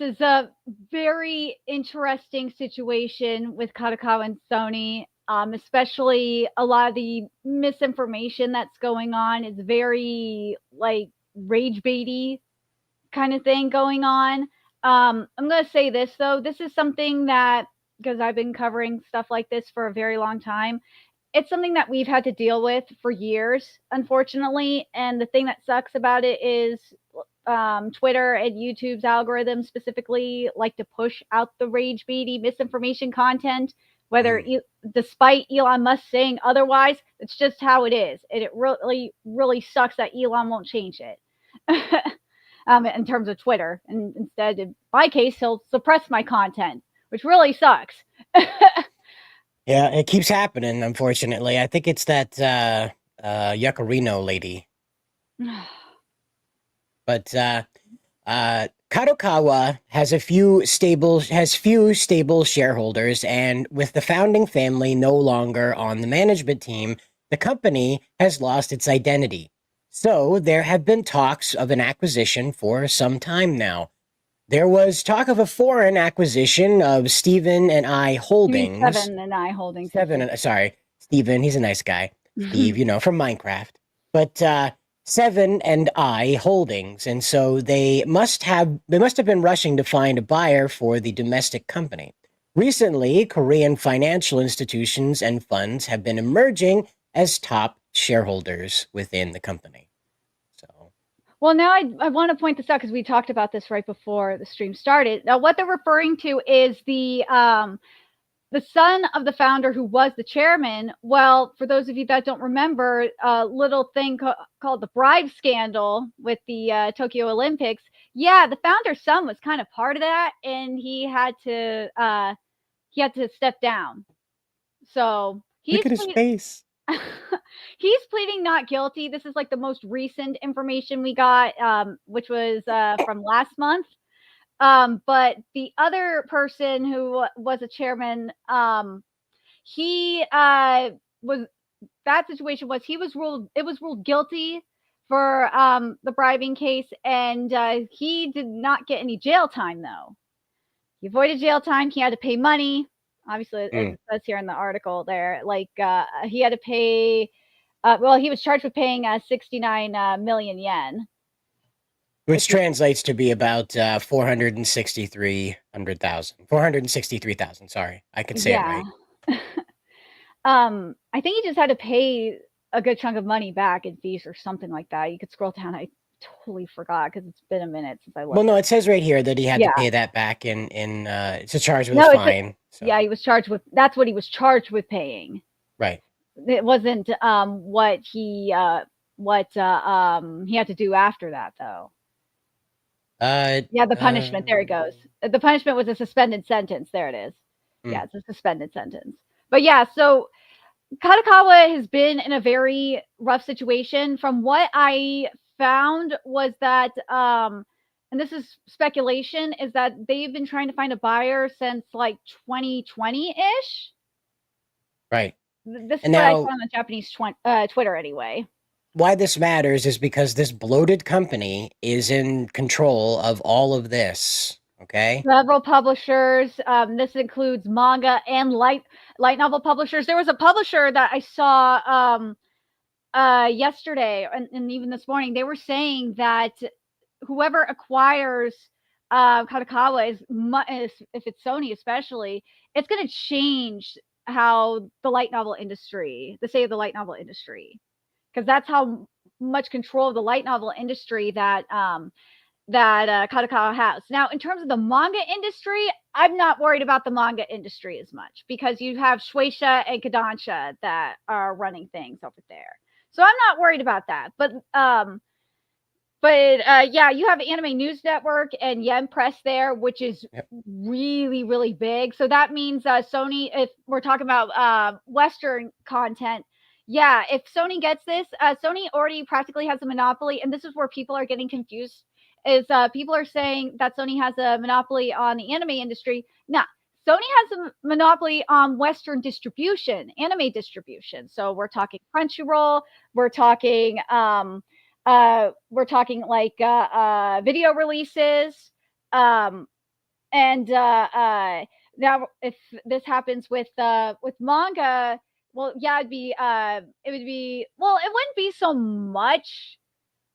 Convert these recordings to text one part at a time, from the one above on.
is a very interesting situation with Kadokawa and Sony, especially a lot of the misinformation that's going on. It's very like rage baity kind of thing going on. I'm going to say this though. This is something that, because I've been covering stuff like this for a very long time, it's something that we've had to deal with for years, unfortunately. And the thing that sucks about it is Twitter and YouTube's algorithms specifically like to push out the rage baity misinformation content, whether despite Elon Musk saying otherwise. It's just how it is, and it really, really sucks that Elon won't change it. In terms of Twitter, and instead, in my case, he'll suppress my content, which really sucks. Yeah, it keeps happening, unfortunately. I think it's that Yuccarino lady. But Kadokawa has few stable shareholders, and with the founding family no longer on the management team, the company has lost its identity. So there have been talks of an acquisition for some time now. There was talk of a foreign acquisition of Stephen and I Holdings. Seven and I Holdings. Sorry, Stephen. He's a nice guy. Steve, from Minecraft. But Seven and I Holdings, and so they must have been rushing to find a buyer for the domestic company. Recently, Korean financial institutions and funds have been emerging as top shareholders within the company. Well, now I want to point this out because we talked about this right before the stream started. Now, what they're referring to is the son of the founder who was the chairman. Well, for those of you that don't remember, a little thing called the bribe scandal with the Tokyo Olympics. Yeah, the founder's son was kind of part of that, and he had to step down. So look at his face. He's pleading not guilty. This is like the most recent information we got, which was from last month. But the other person who was a chairman, he was that situation was he was ruled guilty for the bribing case, and he did not get any jail time though. He avoided jail time. He had to pay money. Obviously, as it says here in the article, there, like he had to pay. He was charged with paying 69 million yen, which translates to be about 463,000. Sorry, I could say it right. I think he just had to pay a good chunk of money back in fees or something like that. You could scroll down. I totally forgot because it's been a minute since I looked. Well, no, it says right here that he had to pay that back in it's a charge with a fine. Yeah, he was charged with. That's what he was charged with paying. Right. It wasn't what he had to do after that though. Yeah, the punishment. There it goes. The punishment was a suspended sentence. There it is. Yeah, it's a suspended sentence. But yeah, so Kadokawa has been in a very rough situation. From what I found was that, and this is speculation, is that they've been trying to find a buyer since like 2020-ish. Right. This is what I saw on the Japanese Twitter anyway. Why this matters is because this bloated company is in control of all of this. Okay. Several publishers. This includes manga and light novel publishers. There was a publisher that I saw yesterday and even this morning. They were saying that whoever acquires Kadokawa is, if it's Sony especially, it's going to change how the light novel industry, the state of the light novel industry, because that's how much control of the light novel industry that Kadokawa has. Now, in terms of the manga industry, I'm not worried about the manga industry as much because you have Shueisha and Kodansha that are running things over there. So I'm not worried about that. But yeah, you have Anime News Network and Yen Press there, which is really, really big. So that means Sony, if we're talking about Western content, yeah, if Sony gets this, Sony already practically has a monopoly. And this is where people are getting confused, is people are saying that Sony has a monopoly on the anime industry. Nah, Sony has a monopoly on Western distribution, anime distribution. So we're talking Crunchyroll, we're talking like video releases, And now, if this happens with manga, well, yeah, it would be, well, it wouldn't be so much.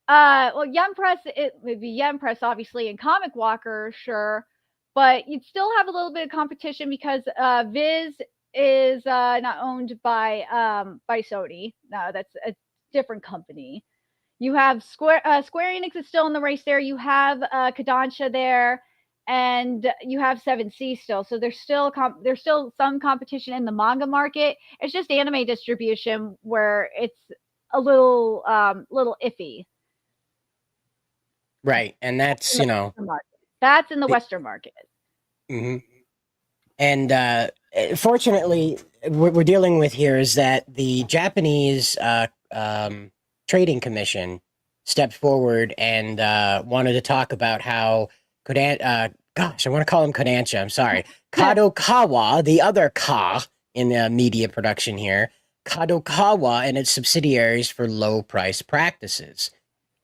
Well, Young Press, it would be Young Press, obviously, and Comic Walker, sure, but you'd still have a little bit of competition because Viz is not owned by Sony. No, that's a different company. You have Square Enix is still in the race there. You have Kodansha there, and you have 7C still. So there's still some competition in the manga market. It's just anime distribution where it's a little iffy. Right, and that's That's in the the, Western market. mhm. And fortunately, what we're dealing with here is that the Japanese trading commission stepped forward and wanted to talk about how gosh, I want to call him Kodansha. I'm sorry, Kadokawa, the other Ka in the media production here, Kadokawa and its subsidiaries for low price practices.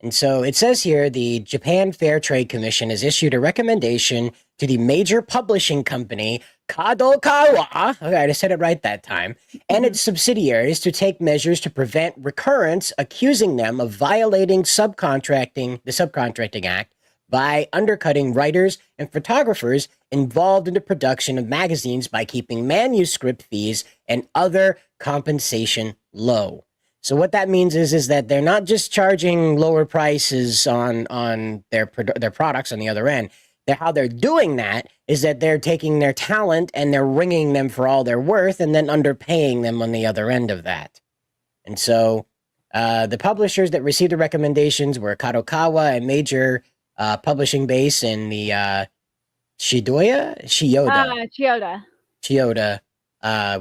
And so it says here the Japan Fair Trade Commission has issued a recommendation to the major publishing company, Kadokawa, okay, I said it right that time, and its subsidiaries to take measures to prevent recurrence, accusing them of violating the Subcontracting Act by undercutting writers and photographers involved in the production of magazines by keeping manuscript fees and other compensation low. So what that means is that they're not just charging lower prices on their products on the other end. How they're doing that is that they're taking their talent and they're ringing them for all they're worth and then underpaying them on the other end of that. And so the publishers that received the recommendations were Kadokawa, a major publishing base in the Chiyoda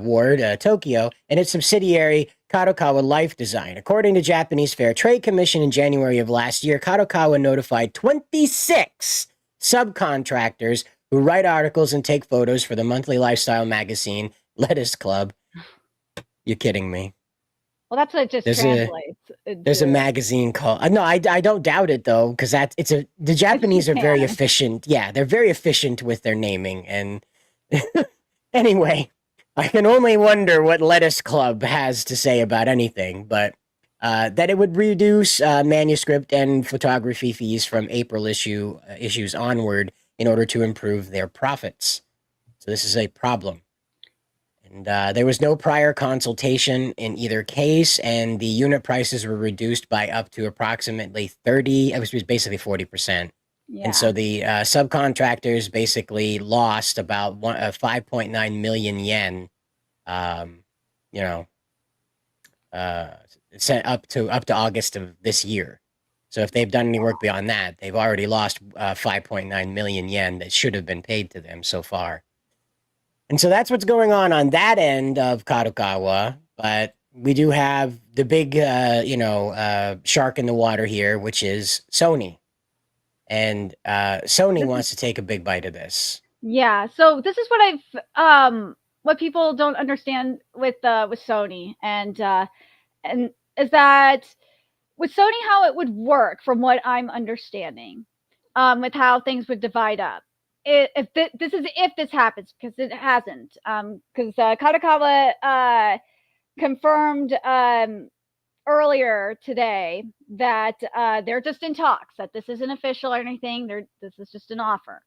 Ward, Tokyo, and its subsidiary, Kadokawa Life Design. According to Japanese Fair Trade Commission in January of last year, Kadokawa notified 26 subcontractors who write articles and take photos for the monthly lifestyle magazine, Lettuce Club. You're kidding me. Well, that's what it just translates. There's a magazine called. No, I don't doubt it though, because the Japanese are very efficient. Yeah, they're very efficient with their naming. And anyway, I can only wonder what Lettuce Club has to say about anything, but that it would reduce manuscript and photography fees from April issues onward in order to improve their profits. So this is a problem. And there was no prior consultation in either case, and the unit prices were reduced by up to approximately 30, it was basically 40%. Yeah. And so the subcontractors basically lost about 5.9 million yen, up to August of this year. So if they've done any work beyond that, they've already lost 5.9 million yen that should have been paid to them so far. And so that's what's going on that end of Kadokawa. But we do have the big, shark in the water here, which is Sony. And Sony wants to take a big bite of this. Yeah. So this is what people don't understand with Sony, and is that with Sony, how it would work, from what I'm understanding, with how things would divide up. If this happens, because it hasn't, because Kadokawa confirmed earlier today that they're just in talks, that this isn't official or anything. This is just an offer.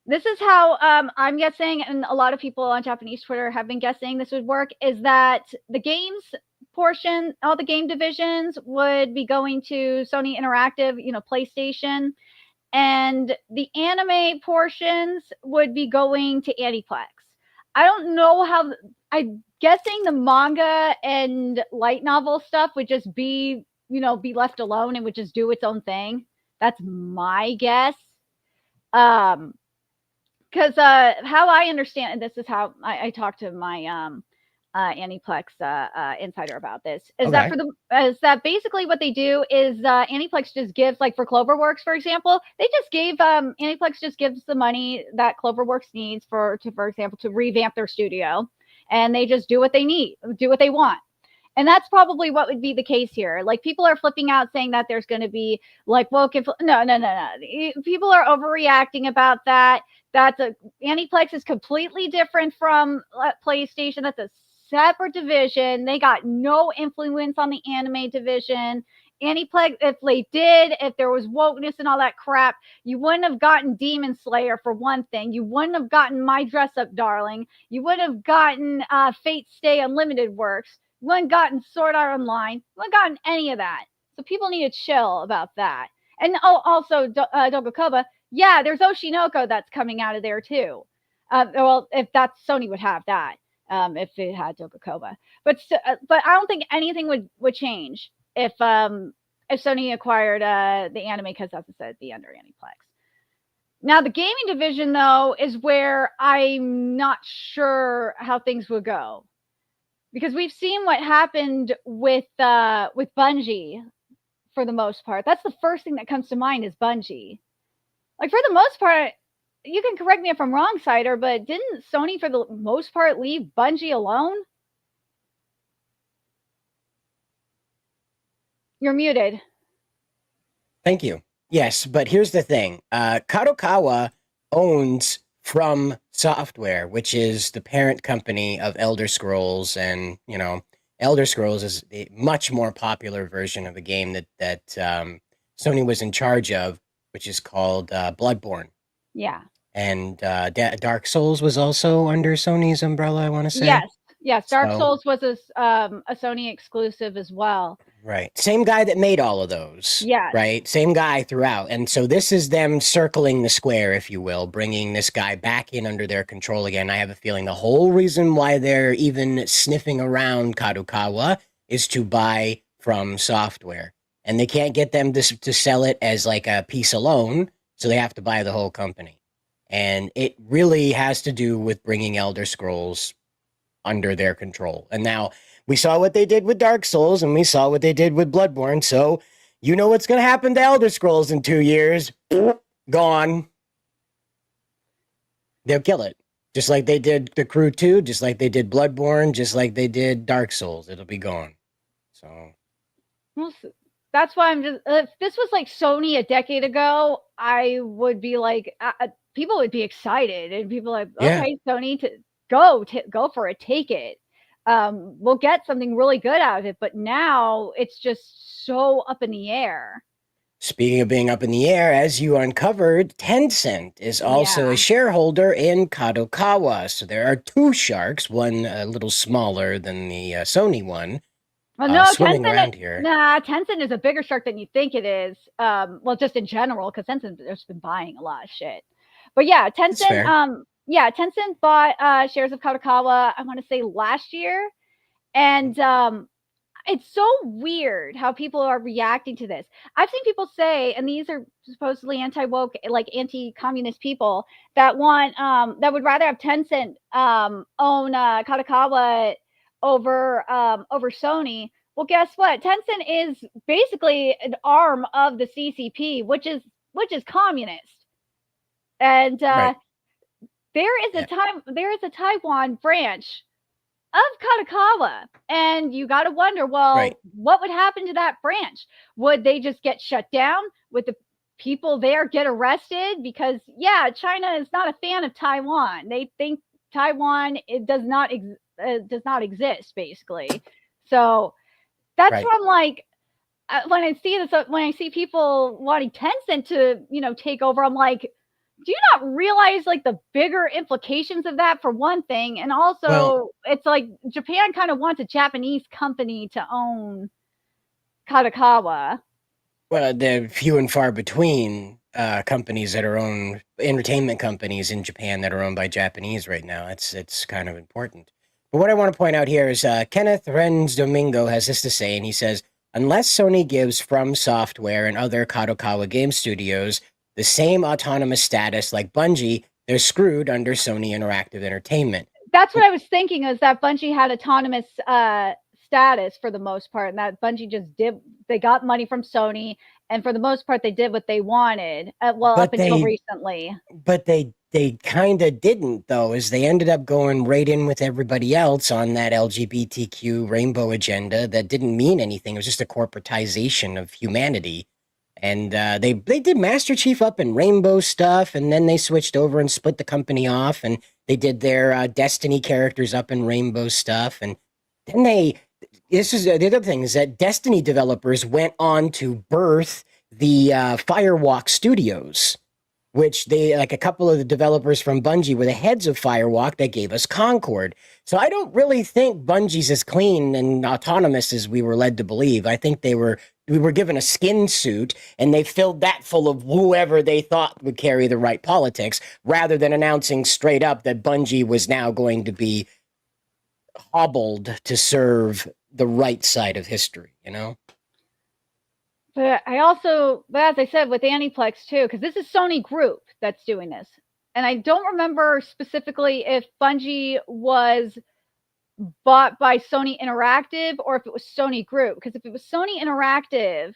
This is how I'm guessing, and a lot of people on Japanese Twitter have been guessing this would work, is that the games portion, all the game divisions would be going to Sony Interactive, PlayStation, and the anime portions would be going to Aniplex. I don't know how. I'm guessing the manga and light novel stuff would just be left alone and would just do its own thing. That's my guess. Because how I understand, and this is how I talked to my Aniplex insider about this, is that basically what they do is Aniplex just gives, like for Cloverworks, for example, they just gave Aniplex just gives the money that Cloverworks needs for example, to revamp their studio, and they just do what they want. And that's probably what would be the case here. Like, people are flipping out saying that there's going to be like woke. No. People are overreacting about that. Aniplex is completely different from PlayStation. That's a separate division. They got no influence on the anime division. Aniplex, if there was wokeness and all that crap, you wouldn't have gotten Demon Slayer for one thing. You wouldn't have gotten My Dress Up Darling. You wouldn't have gotten Fate Stay Unlimited Works. You wouldn't have gotten Sword Art Online. You wouldn't have gotten any of that. So people need to chill about that. And also Dogakoba, yeah, there's Oshinoko that's coming out of there too. Well, if that's Sony would have that, if it had Dogakoba. But I don't think anything would change if Sony acquired the anime, because as I said, it'd be under Aniplex. Now the gaming division though is where I'm not sure how things would go, because we've seen what happened with Bungie for the most part. That's the first thing that comes to mind is Bungie. Like, for the most part, you can correct me if I'm wrong, Cider, but didn't Sony, for the most part, leave Bungie alone? You're muted. Thank you. Yes, but here's the thing. Kadokawa owns FromSoftware, which is the parent company of Elder Scrolls, and, Elder Scrolls is a much more popular version of a game that Sony was in charge of, which is called Bloodborne. Yeah. And Dark Souls was also under Sony's umbrella, I want to say. Yes. Dark Souls was a Sony exclusive as well. Right. Same guy that made all of those. Yeah. Right. Same guy throughout. And so this is them circling the square, if you will, bringing this guy back in under their control again. I have a feeling the whole reason why they're even sniffing around Kadokawa is to buy FromSoftware. And they can't get them to sell it as like a piece alone, so they have to buy the whole company. And it really has to do with bringing Elder Scrolls under their control. And now we saw what they did with Dark Souls, and we saw what they did with Bloodborne, so you know what's going to happen to Elder Scrolls in 2 years. Gone. They'll kill it. Just like they did The Crew 2, just like they did Bloodborne, just like they did Dark Souls. It'll be gone. So... Well, that's why I'm just, if this was like Sony a decade ago, I would be like, people would be excited, and people like, okay, yeah. Sony, to go for it, take it. We'll get something really good out of it. But now it's just so up in the air. Speaking of being up in the air, as you uncovered, Tencent is also a shareholder in Kadokawa. So there are two sharks, one a little smaller than the Sony one. Well, no, swimming around here. Tencent is a bigger shark than you think it is. Well, just in general, because Tencent has been buying a lot of shit. But yeah, Tencent. Tencent bought shares of Kadokawa, I want to say last year, and it's so weird how people are reacting to this. I've seen people say, and these are supposedly anti-woke, like anti-communist people that want that would rather have Tencent own Kadokawa over Sony. Well, guess what? Tencent is basically an arm of the CCP, which is communist. And right. there is a Taiwan branch of Kadokawa, and you got to wonder, well, right. what would happen to that branch? Would they just get shut down? Would the people there get arrested? Because China is not a fan of Taiwan. They think Taiwan does not exist, basically. So that's right. Where I'm like, when I see this, when I see people wanting Tencent to take over, I'm like, do you not realize like the bigger implications of that, for one thing? And also, it's like Japan kind of wants a Japanese company to own Kadokawa. Well, they're few and far between companies that are owned, entertainment companies in Japan that are owned by Japanese right now. It's kind of important. But what I want to point out here is Kenneth Renz Domingo has this to say, and he says, unless Sony gives FromSoftware and other Kadokawa game studios the same autonomous status like Bungie, they're screwed under Sony Interactive Entertainment. That's what I was thinking, is that Bungie had autonomous status for the most part, and that Bungie just they got money from Sony, and for the most part, they did what they wanted, up until recently. But they kind of didn't, though, as they ended up going right in with everybody else on that LGBTQ rainbow agenda that didn't mean anything. It was just a corporatization of humanity. And they did Master Chief up in Rainbow stuff, and then they switched over and split the company off, and they did their Destiny characters up in Rainbow stuff, and then they. This is the other thing is that Destiny developers went on to birth the Firewalk Studios, which they like a couple of the developers from Bungie were the heads of Firewalk that gave us Concord. So I don't really think Bungie's as clean and autonomous as we were led to believe. I think we were given a skin suit and they filled that full of whoever they thought would carry the right politics rather than announcing straight up that Bungie was now going to be hobbled to serve the right side of history, you know? But as I said, with Aniplex too, because this is Sony Group that's doing this. And I don't remember specifically if Bungie was bought by Sony Interactive or if it was Sony Group. Because if it was Sony Interactive,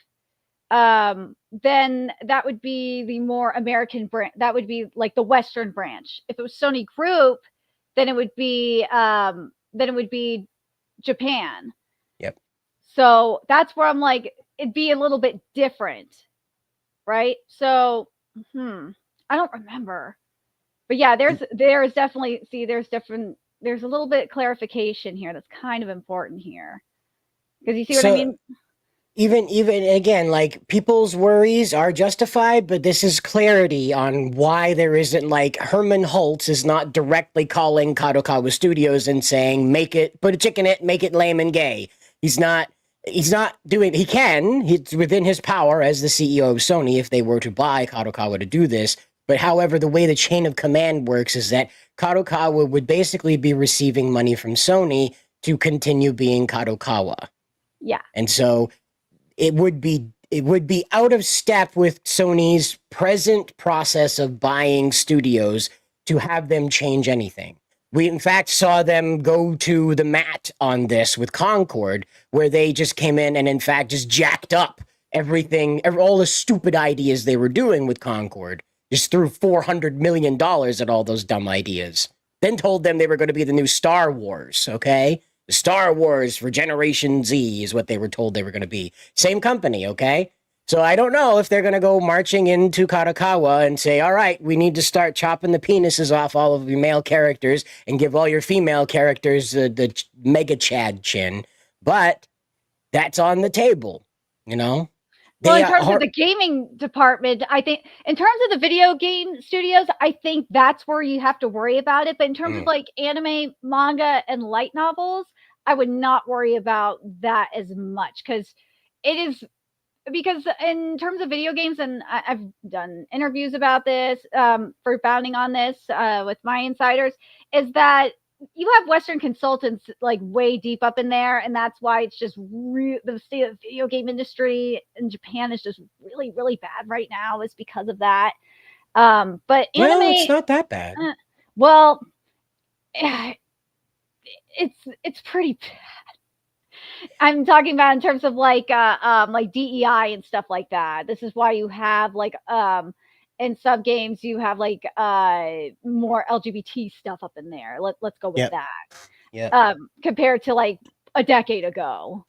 then that would be the more American branch. That would be like the Western branch. If it was Sony Group, then it would be Japan. Yep. So that's where I'm like, it'd be a little bit different, right? So, I don't remember, but yeah, there's definitely there's a little bit clarification here that's kind of important here because you see what I mean. Even again, like people's worries are justified, but this is clarity on why there isn't like Herman Holtz is not directly calling Kadokawa Studios and saying put a chick in it, make it lame and gay. He's not doing, he can, it's within his power as the CEO of Sony if they were to buy Kadokawa to do this. But however, the way the chain of command works is that Kadokawa would basically be receiving money from Sony to continue being Kadokawa. Yeah. And so it would be out of step with Sony's present process of buying studios to have them change anything. We, in fact, saw them go to the mat on this with Concord, where they just came in and, in fact, just jacked up everything, all the stupid ideas they were doing with Concord. Just threw $400 million at all those dumb ideas. Then told them they were going to be the new Star Wars, okay? The Star Wars for Generation Z is what they were told they were going to be. Same company, okay? So I don't know if they're going to go marching into Kadokawa and say, all right, we need to start chopping the penises off all of your male characters and give all your female characters the mega Chad chin. But that's on the table, you know? Well, in terms of the gaming department, I think in terms of the video game studios, I think that's where you have to worry about it. But in terms of like anime, manga, and light novels, I would not worry about that as much because in terms of video games, and I've done interviews about this for founding on this with my insiders, is that you have Western consultants like way deep up in there, and that's why it's just the state of the video game industry in Japan is just really, really bad right now. Is because of that. But anime, it's not that bad. Well, it's pretty bad. I'm talking about in terms of like DEI and stuff like that. This is why you have like in sub games you have like more LGBT stuff up in there. Let's go with that. Yeah. Compared to like a decade ago.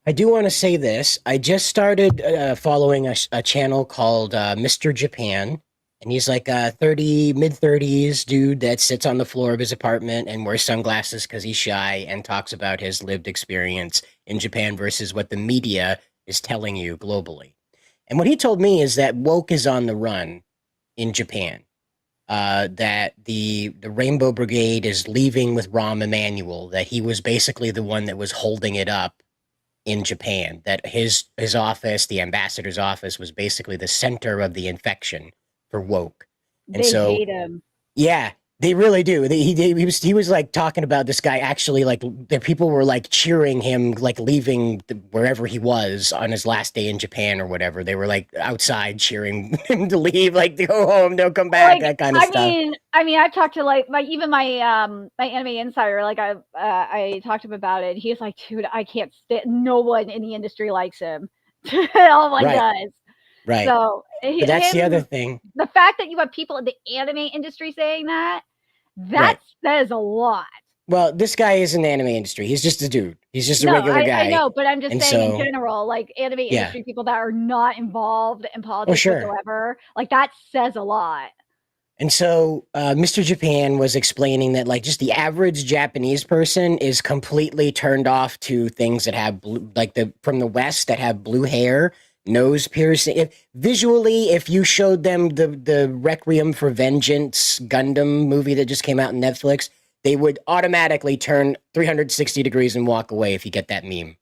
I do want to say this. I just started following a channel called Mr. Japan. And he's like a mid-30s dude that sits on the floor of his apartment and wears sunglasses because he's shy and talks about his lived experience in Japan versus what the media is telling you globally. And what he told me is that woke is on the run in Japan. That the Rainbow Brigade is leaving with Rahm Emanuel, that he was basically the one that was holding it up in Japan, that his office, the ambassador's office, was basically the center of the infection for woke. And they hate him. Yeah, they really do. He was like talking about this guy actually, like the people were like cheering him, like leaving wherever he was on his last day in Japan or whatever. They were like outside cheering him to leave, like to go home, don't come back, like, that kind of stuff. I mean, I've talked to like my anime insider, like I talked to him about it. He's like, dude, I can't stand. No one in the industry likes him. No one does. Right. So but that's the other thing. The fact that you have people in the anime industry saying that says a lot. Well, this guy is in the anime industry. He's just a dude. He's just a No, regular I guy. know, but I'm just And saying in so, general, like anime yeah. industry people that are not involved in Oh, politics sure. whatsoever, like that says a lot. And so, Mr. Japan was explaining that, like, just the average Japanese person is completely turned off to things that have blue, like from the West that have blue hair, nose piercing. Visually, if you showed them the Requiem for Vengeance Gundam movie that just came out on Netflix, they would automatically turn 360 degrees and walk away if you get that meme.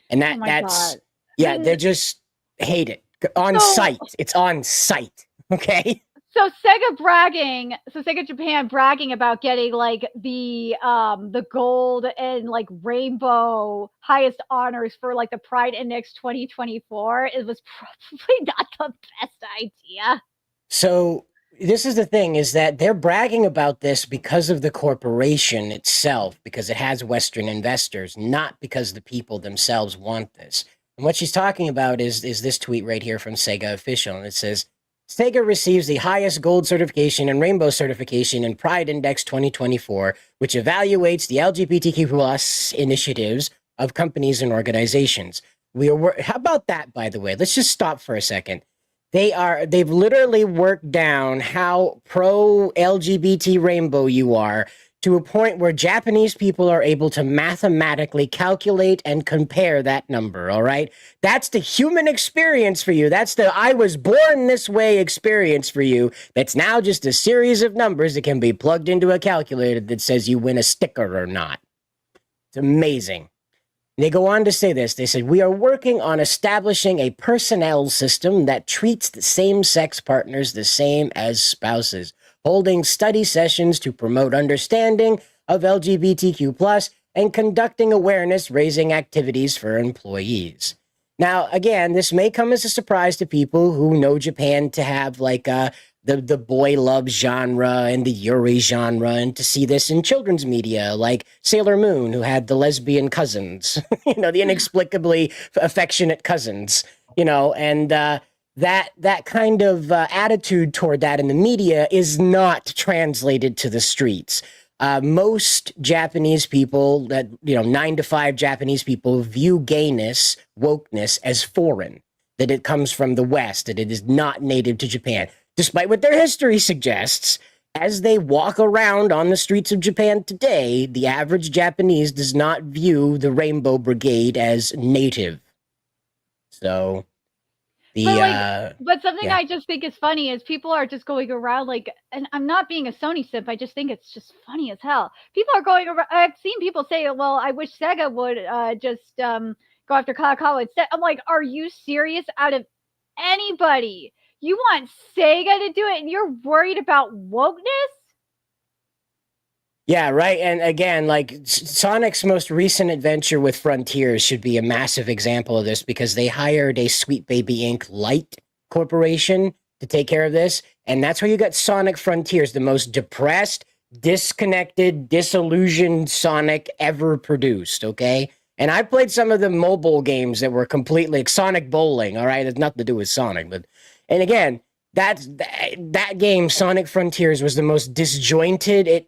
And Oh my that's god. yeah, Then they just hate it on so sight. It's on sight. Okay. so Sega Japan bragging about getting like the gold and like rainbow highest honors for like the Pride Index 2024. It was probably not the best idea. So this is the thing is that they're bragging about this because of the corporation itself, because it has Western investors, not because the people themselves want this. And what she's talking about is this tweet right here from Sega Official, and it says Sega receives the highest gold certification and rainbow certification in Pride Index 2024, which evaluates the LGBTQ plus initiatives of companies and organizations. How about that, by the way? Let's just stop for a second. They've literally worked down how pro LGBT rainbow you are to a point where Japanese people are able to mathematically calculate and compare that number, all right? That's the human experience for you. That's the I was born this way experience for you. That's now just a series of numbers that can be plugged into a calculator that says you win a sticker or not. It's amazing. They go on to say this. They said, we are working on establishing a personnel system that treats the same-sex partners the same as spouses, holding study sessions to promote understanding of LGBTQ+, and conducting awareness-raising activities for employees. Now, again, this may come as a surprise to people who know Japan to have like the boy love genre and the Yuri genre, and to see this in children's media, like Sailor Moon, who had the lesbian cousins, the inexplicably affectionate cousins, and that kind of attitude toward that in the media is not translated to the streets. Most Japanese people, that 9 to 5 Japanese people, view gayness, wokeness, as foreign. That it comes from the West. That it is not native to Japan, despite what their history suggests. As they walk around on the streets of Japan today, the average Japanese does not view the Rainbow Brigade as native. So But the like, but something yeah. I just think is funny is people are just going around like, and I'm not being a Sony simp. I just think it's just funny as hell. People are going around. I've seen people say, "Well, I wish Sega would just go after Kadokawa instead." I'm like, are you serious? Out of anybody, you want Sega to do it, and you're worried about wokeness? Yeah, right. And again, like Sonic's most recent adventure with Frontiers should be a massive example of this, because they hired a Sweet Baby Inc. Light Corporation to take care of this. And that's where you got Sonic Frontiers, the most depressed, disconnected, disillusioned Sonic ever produced. Okay. And I played some of the mobile games that were completely like Sonic Bowling. All right. It's nothing to do with Sonic. And again, that game, Sonic Frontiers, was the most disjointed.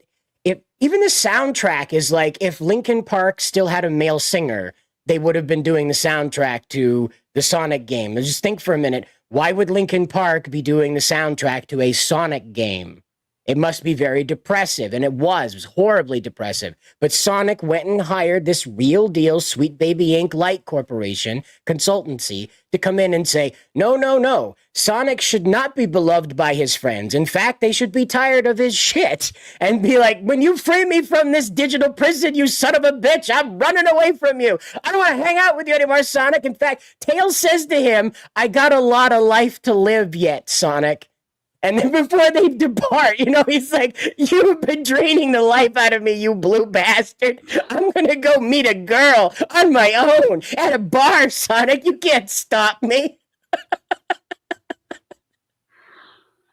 Even the soundtrack is like, if Linkin Park still had a male singer, they would have been doing the soundtrack to the Sonic game. Now just think for a minute. Why would Linkin Park be doing the soundtrack to a Sonic game? It must be very depressive. And it was horribly depressive. But Sonic went and hired this real deal Sweet Baby Inc. Light Corporation consultancy to come in and say, no, no, no. Sonic should not be beloved by his friends. In fact, they should be tired of his shit and be like, when you free me from this digital prison, you son of a bitch, I'm running away from you. I don't want to hang out with you anymore, Sonic. In fact, Tails says to him, I got a lot of life to live yet, Sonic. And then before they depart, he's like, you've been draining the life out of me, you blue bastard. I'm going to go meet a girl on my own at a bar, Sonic. You can't stop me.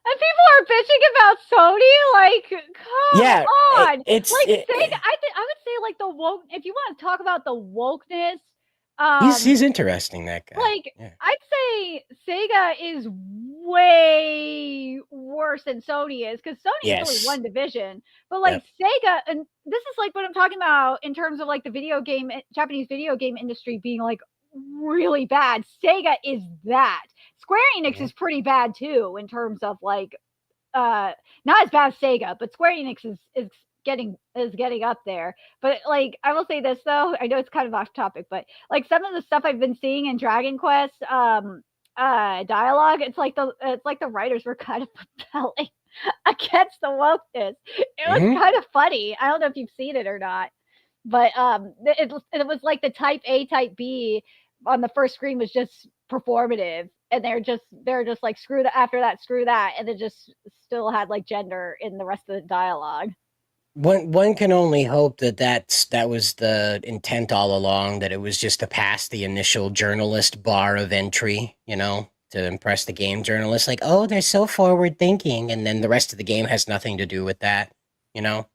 And people are bitching about Sony. Like, come on. It's like, Sega, I would say like the woke. If you want to talk about the wokeness He's interesting, that guy. Like, Yeah. I'd say Sega is way worse than Sony is, because Sony is only Yes. one division. But like Yep. Sega, and this is like what I'm talking about in terms of like the Japanese video game industry being like really bad. Sega is that. Square Enix Mhm. is pretty bad too in terms of like not as bad as Sega, but Square Enix is getting up there. But like I will say this though, I know it's kind of off topic, but like some of the stuff I've been seeing in Dragon Quest dialogue, it's like the writers were kind of rebelling against the wokeness. It was Mhm. kind of funny. I don't know if you've seen it or not, but it was like the type A, type B on the first screen was just performative, and they're just like screw that, after that screw that, and it just still had like gender in the rest of the dialogue. One can only hope that that was the intent all along, that it was just to pass the initial journalist bar of entry, to impress the game journalists, like, oh, they're so forward thinking, and then the rest of the game has nothing to do with that, you know.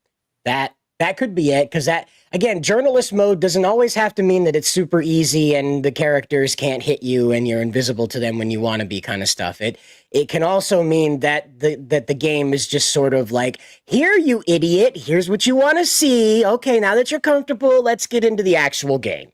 That could be it, because that, again, journalist mode doesn't always have to mean that it's super easy and the characters can't hit you and you're invisible to them when you want to be, kind of stuff. It can also mean that the game is just sort of like, here, you idiot, here's what you want to see. Okay, now that you're comfortable, let's get into the actual game.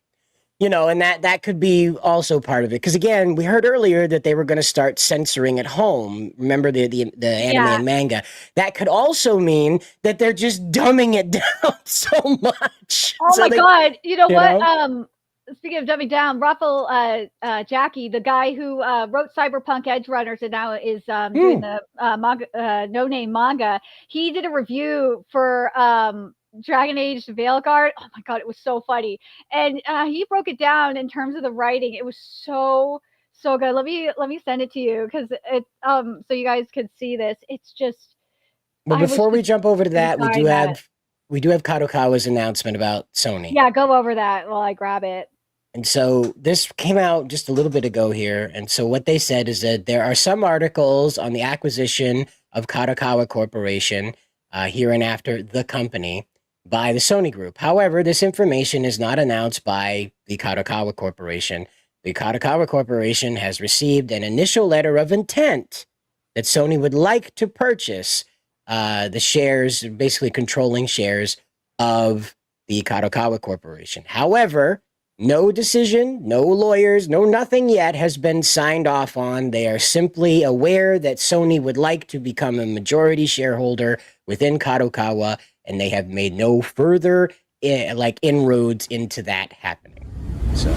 And that could be also part of it. Because again, we heard earlier that they were going to start censoring at home. Remember the anime Yeah. and manga. That could also mean that they're just dumbing it down so much. Oh my god! You know you what? know, Speaking of dumbing down, Ruffle Jackie, the guy who wrote Cyberpunk Edge Runners and now is doing the No Name manga, he did a review for Dragon Age Veilguard. Oh my god, it was so funny, and he broke it down in terms of the writing. It was so good. Let me send it to you because it so you guys could see this. It's just But I was before we just jump over to that, we do dying at it. have Kadokawa's announcement about Sony. Yeah, go over that while I grab it. And so this came out just a little bit ago here. And so what they said is that there are some articles on the acquisition of Kadokawa Corporation, hereinafter the company, by the Sony Group. However, this information is not announced by the Kadokawa Corporation. The Kadokawa Corporation has received an initial letter of intent that Sony would like to purchase the shares, basically controlling shares of the Kadokawa Corporation. However, no decision, no lawyers, no nothing yet has been signed off on. They are simply aware that Sony would like to become a majority shareholder within Kadokawa, and they have made no further inroads into that happening. So